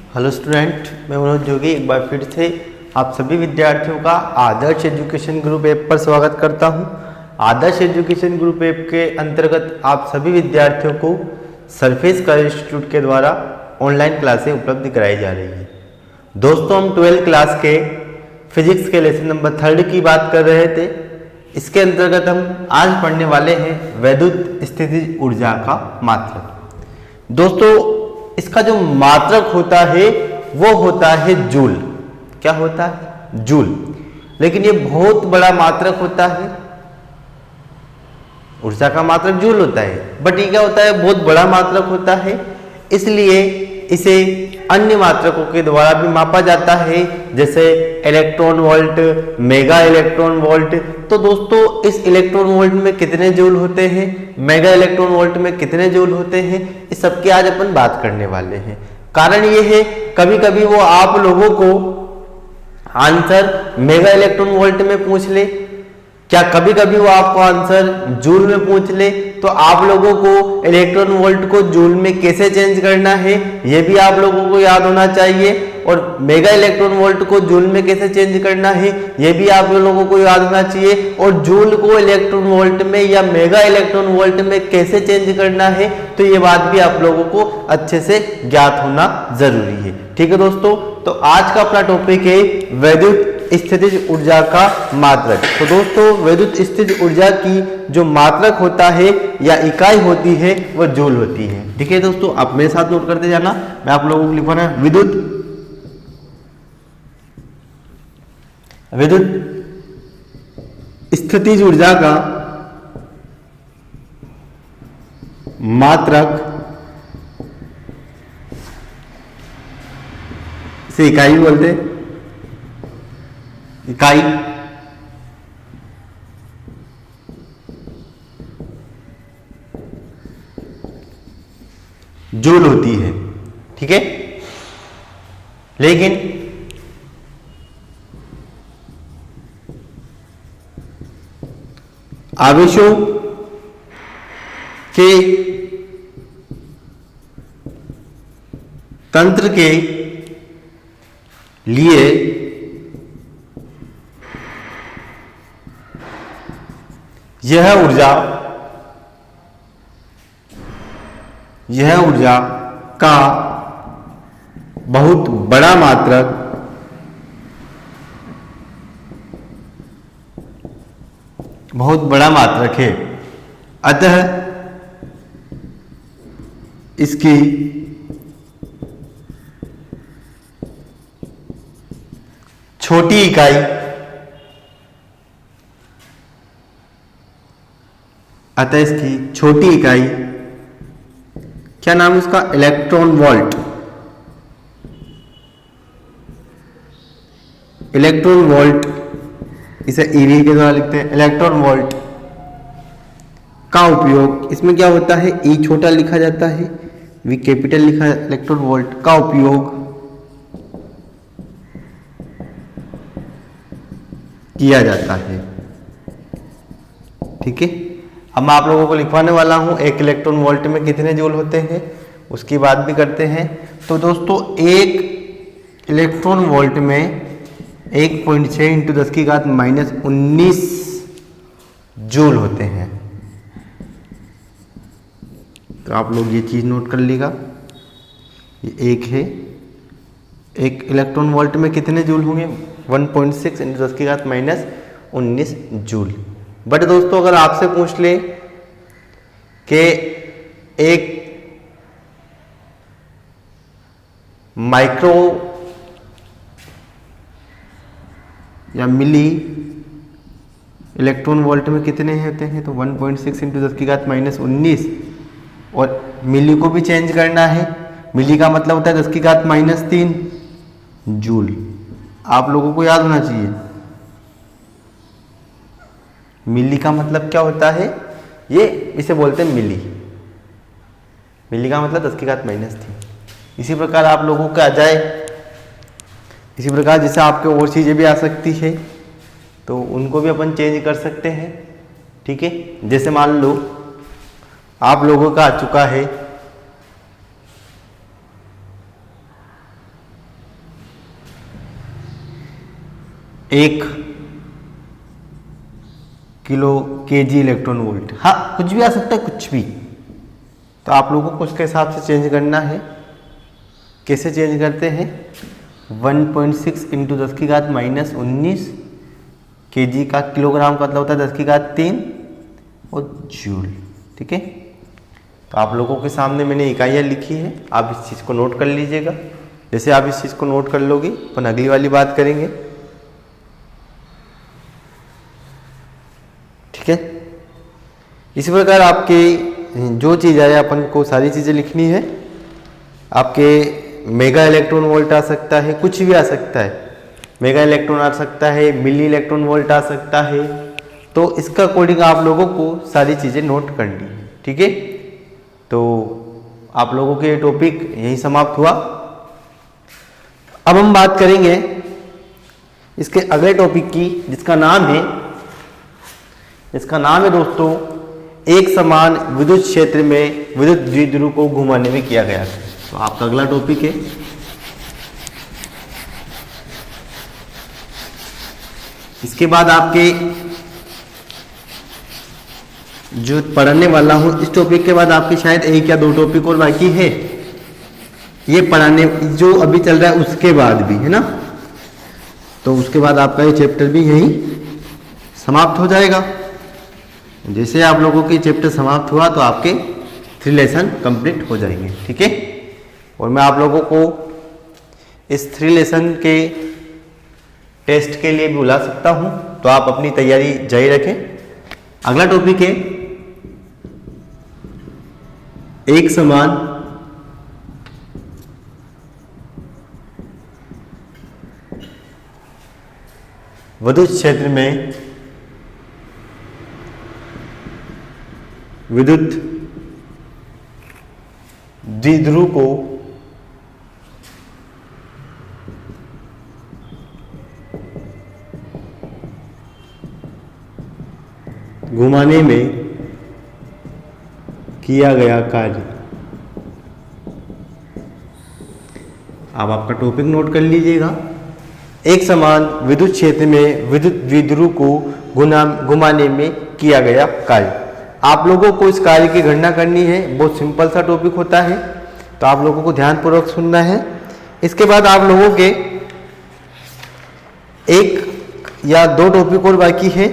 Hello student, मैं मनोज जोगी एक बार फिर से आप सभी विद्यार्थियों का आदर्श एजुकेशन ग्रुप ऐप पर स्वागत करता हूं। आदर्श एजुकेशन ग्रुप ऐप के अंतर्गत आप सभी विद्यार्थियों को सरफेस कलर इंस्टीट्यूट के द्वारा ऑनलाइन क्लासें उपलब्ध कराई जा रही है। दोस्तों, हम 12th क्लास के फिजिक्स के लेसन नंबर 3 की बात कर रहे थे। इसके अंतर्गत हम आज पढ़ने वाले हैं वैद्युत स्थितिज ऊर्जा का मात्रक। दोस्तों, इसका जो मात्रक होता है वो होता है जूल। क्या होता है? जूल। लेकिन ये बहुत बड़ा मात्रक होता है। ऊर्जा का मात्रक जूल होता है, बट ये क्या होता है? बहुत बड़ा मात्रक होता है। इसलिए इसे अन्य मात्रकों के द्वारा भी मापा जाता है, जैसे electron volt, mega electron volt. तो दोस्तों, इस इलेक्ट्रॉन वोल्ट में कितने जूल होते हैं, मेगा इलेक्ट्रॉन वोल्ट में कितने जूल होते हैं, इस सब की आज अपन बात करने वाले हैं। कारण ये है, कभी कभी वो आप लोगों को आंसर मेगा इलेक्ट्रॉन वोल्ट में पूछ ले, क्या कभी कभी वो आपको आंसर जूल में पूछ ले, तो आप लोगों को इलेक्ट्रॉन वोल्ट को जूल में कैसे चेंज करना है ये भी आप लोगों को याद होना चाहिए, और मेगा इलेक्ट्रॉन वोल्ट को जूल में कैसे चेंज करना है ये भी आप लोगों को याद होना चाहिए, और जूल को इलेक्ट्रॉन वोल्ट में या मेगा इलेक्ट्रॉन वोल्ट में कैसे चेंज करना है, तो ये बात भी आप लोगों को अच्छे से ज्ञात होना जरूरी है। ठीक है दोस्तों, तो आज का अपना टॉपिक है वैद्युत स्थितिज ऊर्जा का मात्रक। तो दोस्तों, वैद्युत स्थितिज ऊर्जा की जो मात्रक होता है या इकाई होती है वो जूल होती है। ठीक है दोस्तों, आप मेरे साथ नोट करते जाना। मैं आप लोगों को लिखवाना है विद्युत स्थितिज ऊर्जा का मात्रक, इसे इकाई भी बोलते हैं। इकाई जूल होती है। ठीक है, लेकिन आवेशों के तंत्र के लिए यह ऊर्जा का बहुत बड़ा मात्रक है। अतः इसकी छोटी इकाई क्या नाम है उसका? Electron volt. इलेक्ट्रॉन वोल्ट, इसे ईवी के द्वारा लिखते हैं। इलेक्ट्रॉन वोल्ट का उपयोग, इसमें क्या होता है? ई छोटा लिखा जाता है, वी कैपिटल लिखा है। इलेक्ट्रॉन वोल्ट का उपयोग किया जाता है। ठीक है, अब मैं आप लोगों को लिखवाने वाला हूं एक इलेक्ट्रॉन वोल्ट में कितने जूल होते हैं, उसकी बात भी करते हैं। तो दोस्तों, एक इलेक्ट्रॉन वोल्ट में 1.6 × 10⁻⁻19 जूल होते हैं। तो आप लोग ये चीज नोट कर लीजिएगा, ये एक है। एक इलेक्ट्रॉन वोल्ट में कितने जूल होंगे? 1.6 × 10⁻19 जूल। बट दोस्तों, अगर आपसे पूछ ले कि एक माइक्रो या मिली इलेक्ट्रॉन वोल्ट में कितने होते हैं, तो 1.6 × 10⁻19, और मिली को भी चेंज करना है। मिली का मतलब होता है 10⁻³ जूल। आप लोगों को याद होना चाहिए मिली का मतलब क्या होता है। ये इसे बोलते हैं मिली। मिली का मतलब 10⁻³ इसी प्रकार आप लोगों को आ जाए, इसी प्रकार जैसे आपके और चीज़ें भी आ सकती है तो उनको भी अपन चेंज कर सकते हैं। ठीक है, जैसे मान लो आप लोगों का आ चुका है 1 किलो केजी इलेक्ट्रॉन वोल्ट, हाँ कुछ भी आ सकता है, कुछ भी। तो आप लोगों को उसके हिसाब से चेंज करना है। कैसे चेंज करते हैं? 1.6 इंटू 10⁻⁻19 केजी का किलोग्राम का मतलब होता है 10⁻³ और जूल। ठीक है, तो आप लोगों के सामने मैंने इकाइयाँ लिखी है, आप इस चीज़ को नोट कर लीजिएगा। जैसे आप इस चीज़ को नोट कर लोगे अपन अगली वाली बात करेंगे। ठीक है, इसी प्रकार आपके जो चीज़ आए अपन को सारी चीज़ें लिखनी है। आपके मेगा इलेक्ट्रॉन वोल्ट आ सकता है, कुछ भी आ सकता है, मेगा इलेक्ट्रॉन आ सकता है, मिली इलेक्ट्रॉन वोल्ट आ सकता है। तो इसका अकॉर्डिंग आप लोगों को सारी चीज़ें नोट करनी है। ठीक है, तो आप लोगों के टॉपिक यही समाप्त हुआ। अब हम बात करेंगे इसके अगले टॉपिक की, जिसका नाम है दोस्तों एक समान विद्युत क्षेत्र में विद्युत द्विध्रुव को घुमाने में किया गया है। तो आपका अगला टॉपिक है। इसके बाद आपके जो पढ़ने वाला हूं इस टॉपिक के बाद आपके शायद 1 या 2 टॉपिक और बाकी है, ये पढ़ाने जो अभी चल रहा है उसके बाद भी है ना। तो उसके बाद आपका ये चैप्टर भी यही समाप्त हो जाएगा। जैसे आप लोगों के चैप्टर समाप्त हुआ तो आपके 3 लेसन कंप्लीट हो जाएंगे। ठीक है, और मैं आप लोगों को इस 3 लेसन के टेस्ट के लिए भी बुला सकता हूं, तो आप अपनी तैयारी जारी रखें। अगला टॉपिक है एक समान विद्युत क्षेत्र में विद्युत द्विध्रुव को घुमाने में किया गया कार्य। आप आपका टॉपिक नोट कर लीजिएगा। एक समान विद्युत क्षेत्र में विद्युत द्विध्रुव को घुमाने में किया गया कार्य। आप लोगों को इस कार्य की गणना करनी है, बहुत सिंपल सा टॉपिक होता है, तो आप लोगों को ध्यानपूर्वक सुनना है। इसके बाद आप लोगों के 1 या 2 टॉपिक और बाकी है,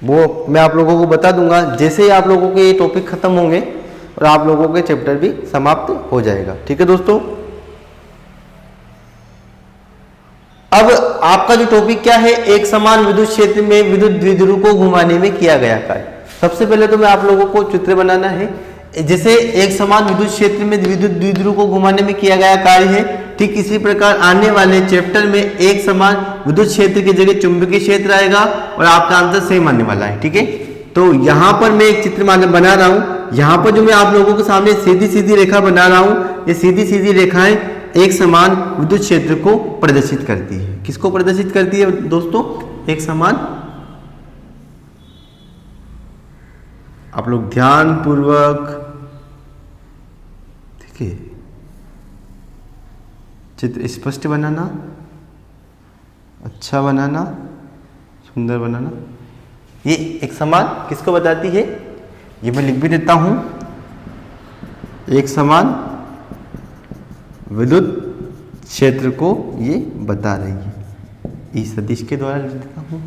वो मैं आप लोगों को बता दूंगा जैसे ही आप लोगों के ये टॉपिक खत्म होंगे और आप लोगों के चैप्टर भी समाप्त हो जाएगा। ठीक है दोस्तों, अब आपका जो टॉपिक क्या है, एक समान विद्युत क्षेत्र में विद्युत द्विध्रुव को घुमाने में किया गया कार्य। सबसे पहले तो मैं आप लोगों को चित्र बनाना है। जैसे एक समान विद्युत क्षेत्र में विद्युत द्विध्रुव को घुमाने में किया गया कार्य है, ठीक इसी प्रकार आने वाले चैप्टर में एक समान विद्युत क्षेत्र की जगह चुंबकीय क्षेत्र आएगा और आपका आंसर सेम आने वाला है। ठीक है, तो यहाँ पर मैं एक चित्र बना रहा हूँ। यहाँ पर जो मैं आप लोगों के सामने सीधी सीधी रेखा बना रहा हूँ, ये सीधी सीधी रेखाएं एक समान विद्युत क्षेत्र को प्रदर्शित करती है। किसको प्रदर्शित करती है दोस्तों? एक समान। आप लोग ध्यान पूर्वक, ठीक है, चित्र स्पष्ट बनाना, अच्छा बनाना, सुंदर बनाना। ये एक समान किसको बताती है? ये मैं लिख भी देता हूं, एक समान विद्युत क्षेत्र को ये बता रही है। इस सदिश के द्वारा लिख देता हूं।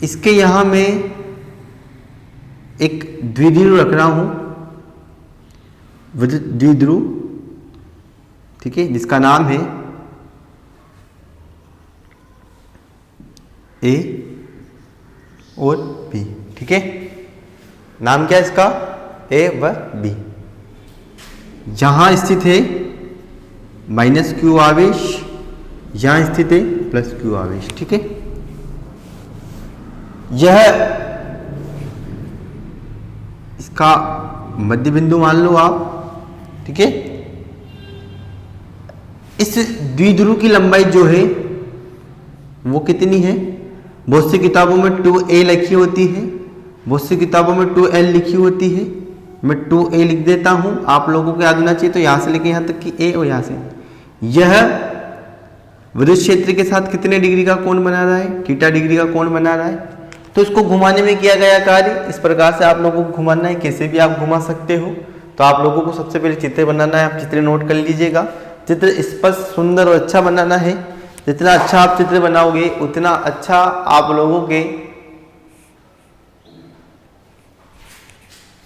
इसके यहां मैं एक द्विध्रुव रख रहा हूं, विद्युत द्विध्रुव, ठीक है, जिसका नाम है ए और बी। ठीक है, नाम क्या है इसका? ए व बी। जहां स्थित है -q आवेश, यहां स्थित है +q आवेश। ठीक है, यह इसका मध्य बिंदु मान लो आप। ठीक है, इस द्विध्रुव की लंबाई जो है वो कितनी है? बहुत सी किताबों में 2a लिखी होती है, बहुत सी किताबों में 2l लिखी होती है। मैं 2a लिख देता हूं, आप लोगों को याद होना चाहिए, तो यहां से लेके यहां तक कि a और यहां से। यह विद्युत क्षेत्र के साथ कितने डिग्री का कोण बना रहा है, थीटा डिग्री का कोण बना रहा है। तो इसको घुमाने में किया गया कार्य इस प्रकार से आप लोगों को घुमाना है, कैसे भी आप घुमा सकते हो। तो आप लोगों को सबसे पहले चित्र बनाना है, आप चित्र नोट कर लीजिएगा। चित्र स्पष्ट, सुंदर और अच्छा बनाना है। जितना अच्छा आप चित्र बनाओगे उतना अच्छा आप लोगों के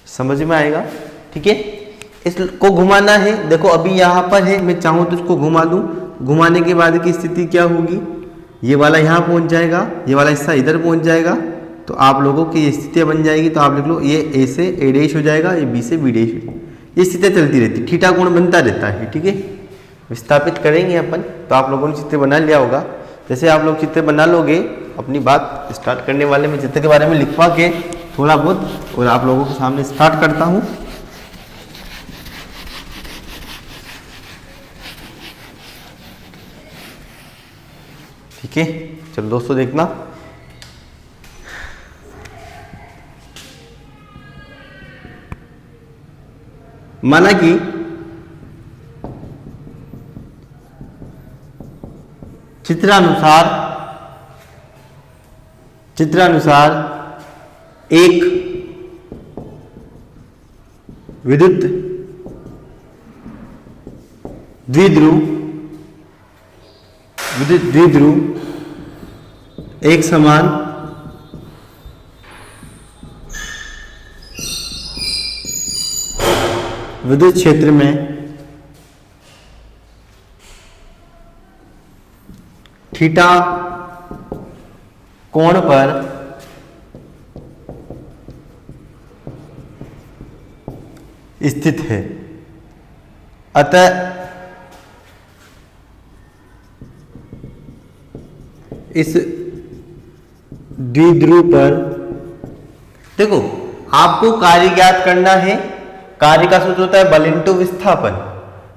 समझ में आएगा। ठीक है, इसको घुमाना है। देखो अभी यहाँ पर है, मैं चाहूँ तो इसको घुमा दूँ। घुमाने के बाद की स्थिति क्या होगी, ये वाला यहाँ पहुँच जाएगा, ये वाला हिस्सा इधर पहुँच जाएगा। तो आप लोगों की ये स्थितियाँ बन जाएगी। तो आप लिख लो, ये ए से ए डैश हो जाएगा, ये बी से बी डैश हो जाएगा। ये स्थितियाँ चलती रहती, थीटा कोण बनता रहता है। ठीक है, विस्थापित करेंगे अपन। तो आप लोगों ने चित्र बना लिया होगा। जैसे आप लोग चित्र बना लोगे, अपनी बात स्टार्ट करने वाले में चित्र के बारे में लिखवा के थोड़ा बहुत, और आप लोगों के सामने स्टार्ट करता हूँ। ठीक है, चलो दोस्तों देखना। माना कि चित्रानुसार एक विद्युत द्विध्रुव एक समान विद्युत क्षेत्र में थीटा कोण पर स्थित है। अतः इस द्विध्रुव पर, देखो आपको कार्य ज्ञात करना है। कार्य का सूत्र होता है बल इंटू विस्थापन।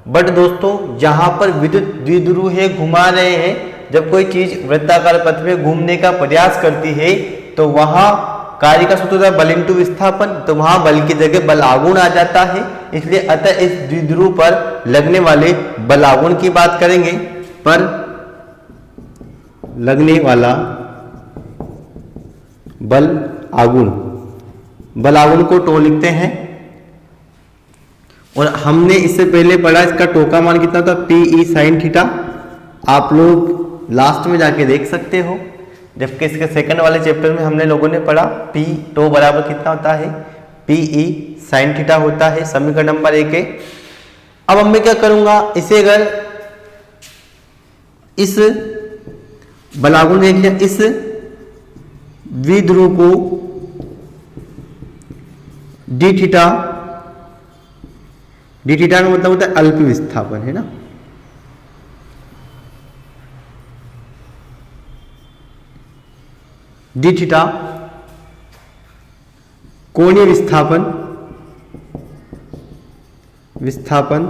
बट दोस्तों जहां पर विद्युत द्विध्रुव है, घुमा रहे हैं, जब कोई चीज वृत्ताकार पथ में घूमने का प्रयास करती है तो वहां कार्य का सूत्र होता है बल इंटू विस्थापन। तो वहां बल की जगह बल आघूर्ण आ जाता है। इसलिए अतः इस द्विध्रुव पर लगने वाले बल आघूर्ण की बात करेंगे। पर लगने वाला बल आघूर्ण को टो लिखते हैं। और हमने इससे पहले पढ़ा, इसका टो का मान कितना था, पी ई साइन थीटा। आप लोग लास्ट में जाके देख सकते हो, जबकि इसके सेकंड वाले चैप्टर में हमने लोगों ने पढ़ा पी टो बराबर कितना होता है, पी ई साइन थीटा होता है। समीकरण नंबर 1 है। अब मैं क्या करूंगा, इसे अगर इस बलागुण देख लिया, इस द्विध्रुव को डी थीटा का मतलब होता है अल्प विस्थापन, है ना। डी थीटा कोणीय विस्थापन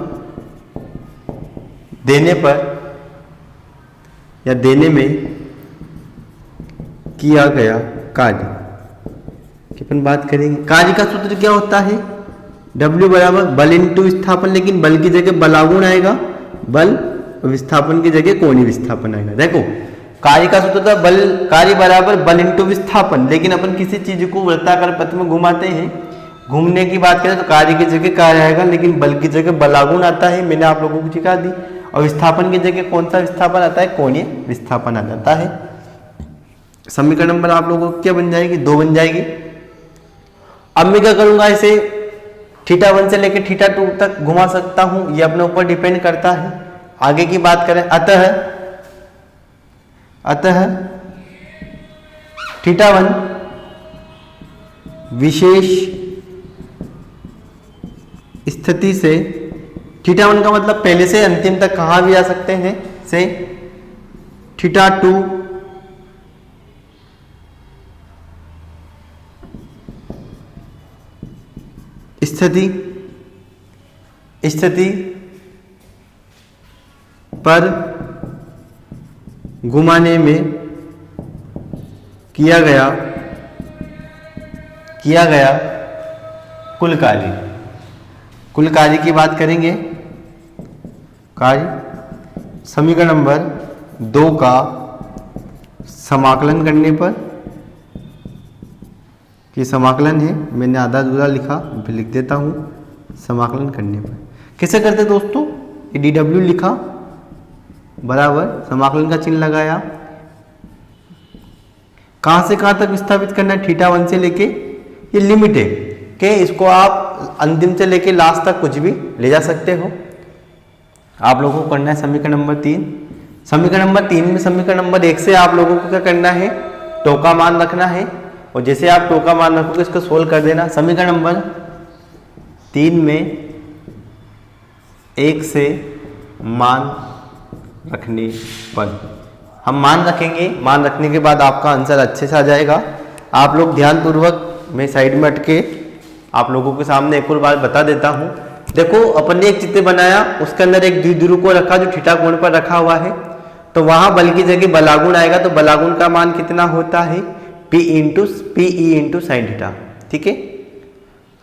देने पर या देने में किया गया कार्य की अपन बात करेंगे। कार्य का सूत्र क्या होता है, W बराबर बल इंटू विस्थापन, लेकिन बल की जगह बल आघूर्ण आएगा, बल विस्थापन की जगह कोणीय विस्थापन आएगा। देखो कार्य का सूत्र था बल, कार्य बराबर बल इंटू विस्थापन, लेकिन अपन किसी चीज को वृत्ताकार पथ में घुमाते हैं, घूमने की बात करें तो कार्य की जगह कार्य आएगा, लेकिन बल की जगह बल आघूर्ण आता है। मैंने आप लोगों को सिखा दी। और विस्थापन की जगह कौन सा विस्थापन आता है, कोणीय विस्थापन आ जाता है। समीकरण नंबर आप लोगों को क्या बन जाएगी, 2 बन जाएगी। अब मैं क्या करूंगा, इसे θ1 से लेकर θ2 तक घुमा सकता हूं, ये अपने ऊपर डिपेंड करता है। आगे की बात करें, अतः θ1 विशेष स्थिति से, θ1 का मतलब पहले से अंतिम तक कहां भी आ सकते हैं, से θ2 स्थिति पर घुमाने में किया गया कुल कार्य की बात करेंगे। कार्य समीकरण नंबर 2 का समाकलन करने पर, ये समाकलन है, मैंने आधा अधूरा लिखा, फिर लिख देता हूँ समाकलन करने पर। कैसे करते दोस्तों, ये dw लिखा बराबर समाकलन का चिन्ह लगाया, कहाँ से कहाँ तक विस्थापित करना है, θ1 से लेके, ये लिमिट है कि इसको आप अंतिम से लेके लास्ट तक कुछ भी ले जा सकते हो। आप लोगों को करना है समीकरण नंबर 3। समीकरण नंबर 3 में समीकरण नंबर 1 से आप लोगों को क्या करना है, टो का मान रखना है, और जैसे आप टो का मान रखोगे इसको सोल्व कर देना। समीकरण नंबर 3 में 1 से मान रखने पर हम मान रखेंगे, मान रखने के बाद आपका आंसर अच्छे से आ जाएगा। आप लोग ध्यानपूर्वक, मैं साइड में अटके आप लोगों के सामने एक और बार बता देता हूँ। देखो अपन ने एक चित्र बनाया, उसके अंदर एक द्विध्रुव को रखा जो थीटा कोण पर रखा हुआ है, तो वहां बल की जगह बलागुण आएगा, तो बलागुण का मान कितना होता है, P E into sine theta. ठीक है,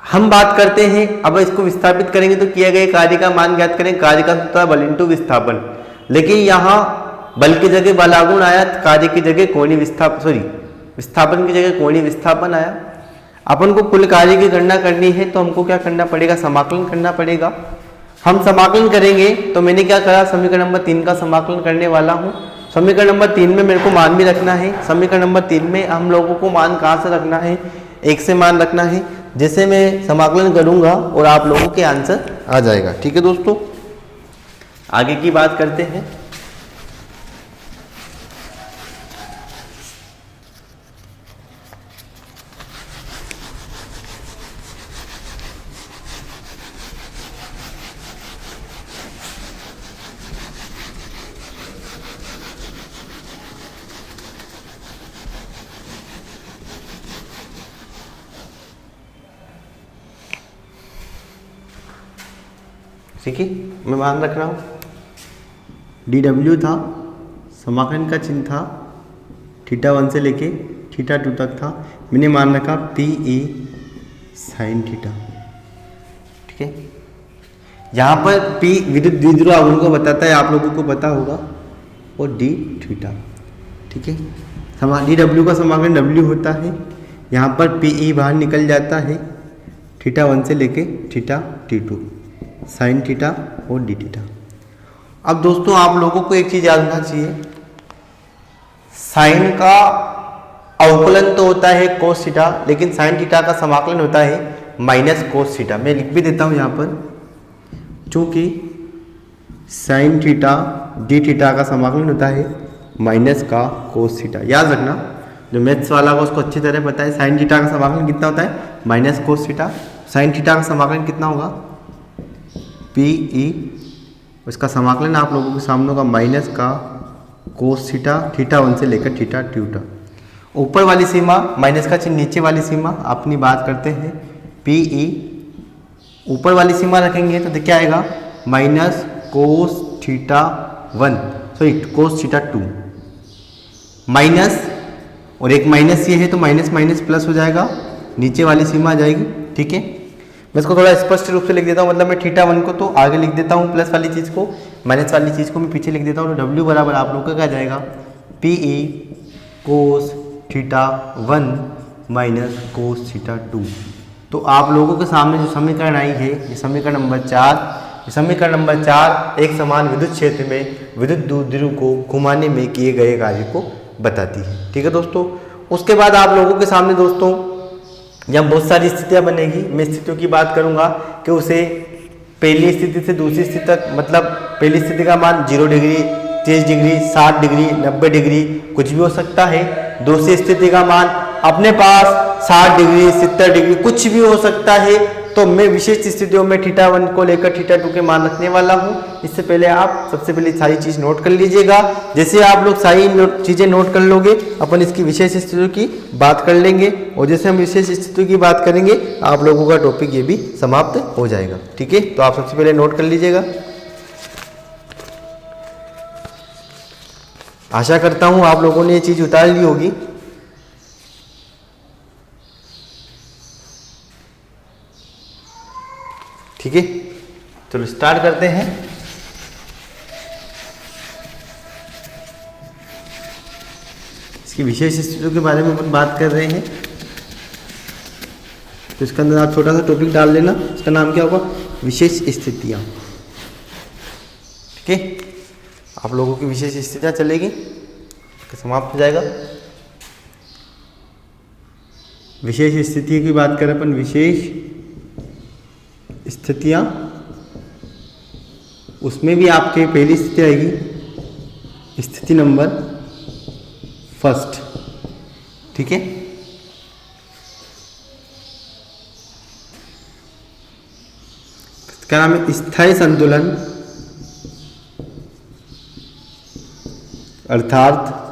हम बात करते हैं, अब इसको विस्थापित करेंगे तो किया गया कार्य का मान ज्ञात करें, कार्य का सूत्र बल इंटू विस्थापन, लेकिन यहाँ बल की जगह बलागुण आया, कार्य की जगह कोणीय विस्थापन की जगह कोणीय विस्थापन आया। अपन को कुल कार्य की गणना करनी है तो हमको क्या करना पड़ेगा, समाकलन करना पड़ेगा। हम समाकलन करेंगे तो मैंने क्या करा, समीकरण नंबर 3 का समाकलन करने वाला हूँ। समीकरण नंबर 3 में मेरे को मान भी रखना है। समीकरण नंबर 3 में हम लोगों को मान कहाँ से रखना है, 1 से मान रखना है, जैसे मैं समाकलन करूंगा और आप लोगों के आंसर आ जाएगा। ठीक है दोस्तों, आगे की बात करते हैं। ठीक है, मैं मान रख रहा हूँ, dw था, समाकलन का चिन्ह था, θ1 से लेके θ2 तक था, मैंने मान रखा PE साइन थीटा। ठीक है, यहाँ पर P विद्युत द्विध्रुव आघूर्ण को बताता है, आप लोगों को पता होगा, और d थीटा। ठीक है, dw का समाकलन w होता है, यहाँ पर PE बाहर निकल जाता है, θ1 से लेके θ2, साइन थीटा और डी थीटा। अब दोस्तों आप लोगों को एक चीज याद रखना चाहिए, साइन का अवकलन तो होता है कोस थीटा, लेकिन साइन थीटा का समाकलन होता है माइनस कोस थीटा। मैं लिख भी देता हूं यहाँ पर, चूंकि साइन थीटा डी थीटा का समाकलन होता है माइनस का कोस थीटा। याद रखना, जो मैथ्स वाला को उसको अच्छी तरह पता है, साइन थीटा का समाकलन कितना होता है, minus cos theta. Sine theta का समाकलन कितना होगा, PE, उसका समाकलन आप लोगों के सामने होगा माइनस का कोस थीटा, θ1 से लेकर θ2 तक। ऊपर वाली सीमा माइनस का चिन्ह, नीचे वाली सीमा अपनी बात करते हैं PE, ऊपर वाली सीमा रखेंगे तो क्या आएगा, माइनस कोस θ1, सॉरी कोस θ2, माइनस, और एक माइनस ये है तो माइनस माइनस प्लस हो जाएगा, नीचे वाली सीमा आ जाएगी। ठीक है, मैं इसको थोड़ा स्पष्ट रूप से लिख देता हूँ, मतलब मैं θ1 को तो आगे लिख देता हूँ प्लस वाली चीज़ को, माइनस वाली चीज़ को मैं पीछे लिख देता हूँ। तो W बराबर आप लोग का क्या जाएगा, PE कोस θ1 माइनस कोस θ2। तो आप लोगों के सामने जो समीकरण आई है, ये समीकरण नंबर 4, समीकरण नंबर 4 एक समान विद्युत क्षेत्र में विद्युत द्विध्रुव को घुमाने में किए गए कार्य को बताती है। ठीक है दोस्तों, उसके बाद आप लोगों के सामने दोस्तों जब बहुत सारी स्थितियां बनेगी, मैं स्थितियों की बात करूंगा कि उसे पहली स्थिति से दूसरी स्थिति तक, मतलब पहली स्थिति का मान 0 डिग्री, 30 डिग्री, 60 डिग्री, 90 डिग्री कुछ भी हो सकता है। दूसरी स्थिति का मान अपने पास 60 डिग्री, 70 डिग्री कुछ भी हो सकता है। तो मैं विशेष स्थितियों में θ1 को लेकर θ2 के मान रखने वाला हूँ। इससे पहले आप सबसे पहले सारी चीज नोट कर लीजिएगा। जैसे आप लोग सारी चीजें नोट कर लोगे, अपन इसकी विशेष स्थितियों की बात कर लेंगे, और जैसे हम विशेष स्थितियों की बात करेंगे आप लोगों का टॉपिक ये भी समाप्त हो जाएगा। ठीक है, तो आप सबसे पहले नोट कर लीजिएगा। आशा करता हूँ आप लोगों ने ये चीज उतार ली होगी। ठीक है, चलो स्टार्ट करते हैं। इसकी विशेष स्थितियों के बारे में अपन बात कर रहे हैं। तो इसके अंदर आप छोटा सा टॉपिक डाल लेना, इसका नाम क्या होगा, विशेष स्थितियाँ। ठीक है, आप लोगों की विशेष स्थितियाँ चलेगी, समाप्त हो जाएगा। विशेष स्थिति की बात करें अपन, विशेष स्थितियाँ, उसमें भी आपके पहली स्थिति आएगी स्थिति नंबर फर्स्ट। ठीक है, क्या नाम है, स्थायी संतुलन, अर्थात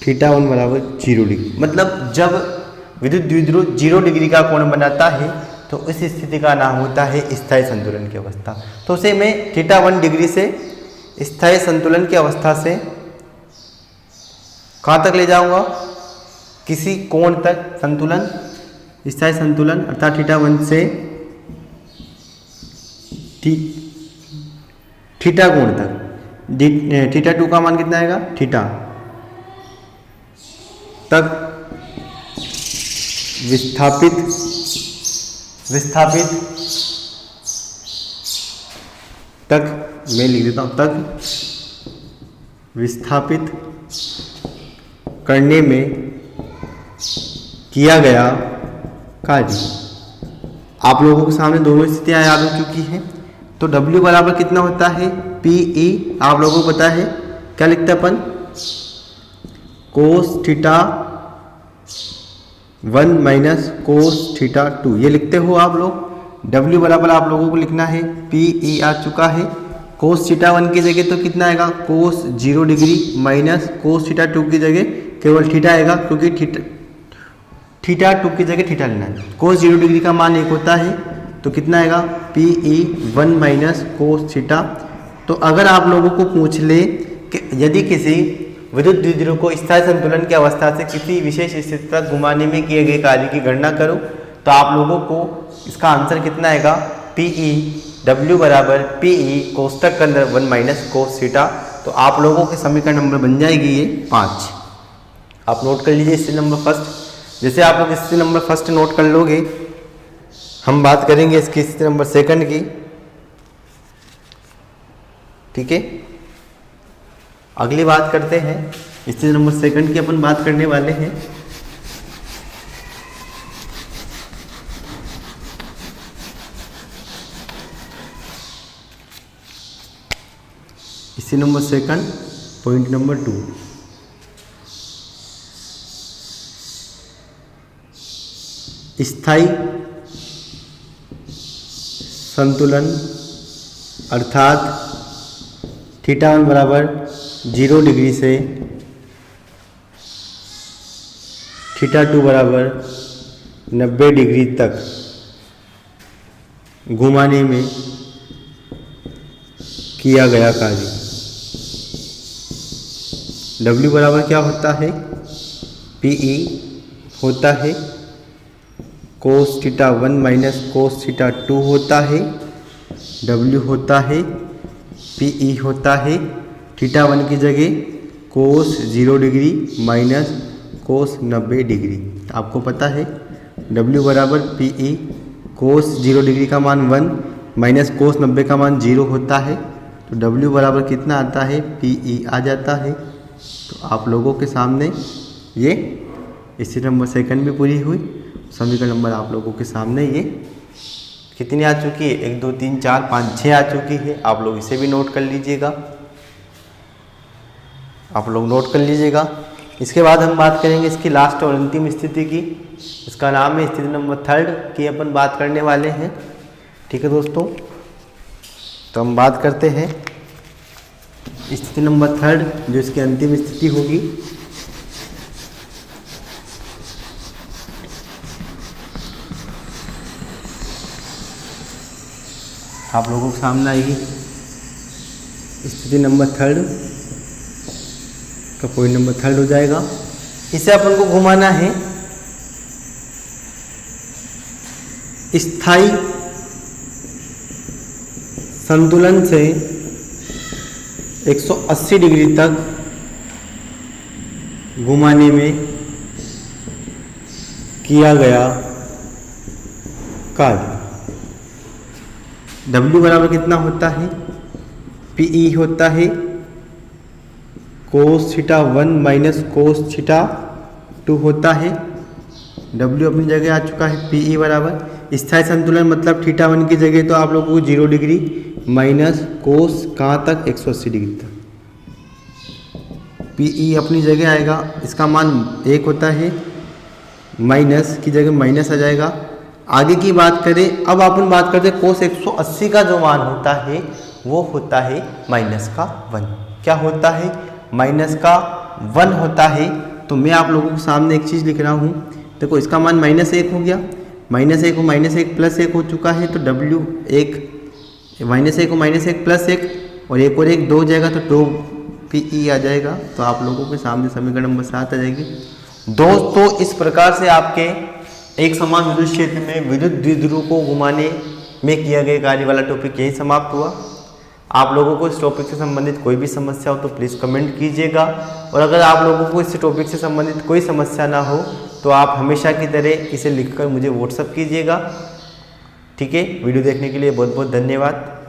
θ1 बराबर 0 डिग्री। मतलब जब विद्युत द्विध्रुव 0 डिग्री का कोण बनाता है तो इस स्थिति का नाम होता है स्थायी संतुलन की अवस्था। तो उसे मैं θ1 डिग्री से स्थायी संतुलन की अवस्था से कहाँ तक ले जाऊंगा, किसी कोण तक संतुलन, स्थायी संतुलन अर्थात θ1 से थीटा कोण तक। θ2 का मान कितना आएगा, थीटा तक विस्थापित तक, मैं लिख देता हूं, तक विस्थापित करने में किया गया कार्य। आप लोगों के सामने दोनों स्थितियां याद हो चुकी हैं। तो W बराबर कितना होता है, PE, आप लोगों को पता है क्या लिखते हैं अपन, कोस θ1 माइनस कोस θ2, ये लिखते हो आप लोग। W बराबर आप लोगों को लिखना है PE आ चुका है, कोस θ1 की जगह तो कितना आएगा, कोस 0 डिग्री माइनस कोस θ2 की जगह केवल थीटा आएगा, क्योंकि θ2 की जगह थीटा लेना है। कोस 0 डिग्री का मान 1 होता है, तो कितना आएगा, PE1 माइनस कोस θ। तो अगर आप लोगों को पूछ ले कि यदि किसी विद्युत द्विध्रुव को स्थायी संतुलन की अवस्था से किसी विशेष स्थिति तक घुमाने में किए गए कार्य की गणना करो, तो आप लोगों को इसका आंसर कितना आएगा, PE, W बराबर PE कोष्टक के अंदर 1 माइनस कोस θ। तो आप लोगों के समीकरण नंबर बन जाएगी ये 5। आप नोट कर लीजिए स्थिति नंबर फर्स्ट। जैसे आप लोग स्थिति नंबर फर्स्ट नोट कर लोगे, हम बात करेंगे इसकी स्थिति नंबर सेकंड की। ठीक है, अगली बात करते हैं स्थिति नंबर सेकंड की, अपन बात करने वाले हैं स्थिति नंबर सेकंड, पॉइंट नंबर 2, स्थायी संतुलन अर्थात θ1 बराबर 0 डिग्री से θ2 बराबर 90 डिग्री तक घुमाने में किया गया कार्य। W बराबर क्या होता है, PE होता है कोस θ1 माइनस कोस θ2 होता है, W होता है PE होता है θ1 की जगह कोस 0 डिग्री माइनस कोस 90 डिग्री। आपको पता है W बराबर PE कोस 0 डिग्री का मान 1 माइनस कोस 90 का मान 0 होता है। तो W बराबर कितना आता है, PE आ जाता है। तो आप लोगों के सामने ये स्थिति नंबर सेकंड भी पूरी हुई। समीकरण नंबर आप लोगों के सामने ये कितनी आ चुकी है, 1 2 3 4 5 6 आ चुकी है। आप लोग इसे भी नोट कर लीजिएगा, आप लोग नोट कर लीजिएगा। इसके बाद हम बात करेंगे इसकी लास्ट और अंतिम स्थिति की, इसका नाम है स्थिति नंबर थर्ड की अपन बात करने वाले हैं। ठीक है दोस्तों, तो हम बात करते हैं स्थिति नंबर थर्ड, जो इसकी अंतिम स्थिति होगी। आप लोगों के सामने आएगी स्थिति नंबर थर्ड का पॉइंट नंबर थर्ड हो जाएगा। इसे अपन को घुमाना है स्थायी संतुलन से 180 डिग्री तक घुमाने में किया गया कार्य। W बराबर कितना होता है, PE होता है cos theta 1 minus cos theta 2 होता है। W अपनी जगह आ चुका है। PE बराबर स्थायी संतुलन मतलब थीटा 1 की जगह तो आप लोगों को 0 डिग्री माइनस कोस कहाँ तक 180 डिग्री तक। PE अपनी जगह आएगा, इसका मान 1 होता है, माइनस की जगह माइनस आ जाएगा। आगे की बात करें, अब अपन बात करते हैं कोस 180 का जो मान होता है वो होता है माइनस का 1। क्या होता है, माइनस का 1 होता है। तो मैं आप लोगों के सामने एक चीज़ लिख रहा हूँ, देखो इसका मान -1 हो गया, -1 को -1 प्लस 1 हो चुका है, तो W 1 -1 को -1 प्लस 1 और 1 और 1 2 हो जाएगा, तो 2PE आ जाएगा। तो आप लोगों के सामने समीकरण नंबर 7 आ जाएगी। दोस्तों इस प्रकार से आपके एक समान विद्युत क्षेत्र में विद्युत द्विध्रुव को घुमाने में किया गया कार्य वाला टॉपिक यही समाप्त हुआ। आप लोगों को इस टॉपिक से संबंधित कोई भी समस्या हो तो प्लीज़ कमेंट कीजिएगा, और अगर आप लोगों को इस टॉपिक से संबंधित कोई समस्या ना हो तो आप हमेशा की तरह इसे लिखकर मुझे व्हाट्सएप कीजिएगा। ठीक है, वीडियो देखने के लिए बहुत बहुत धन्यवाद।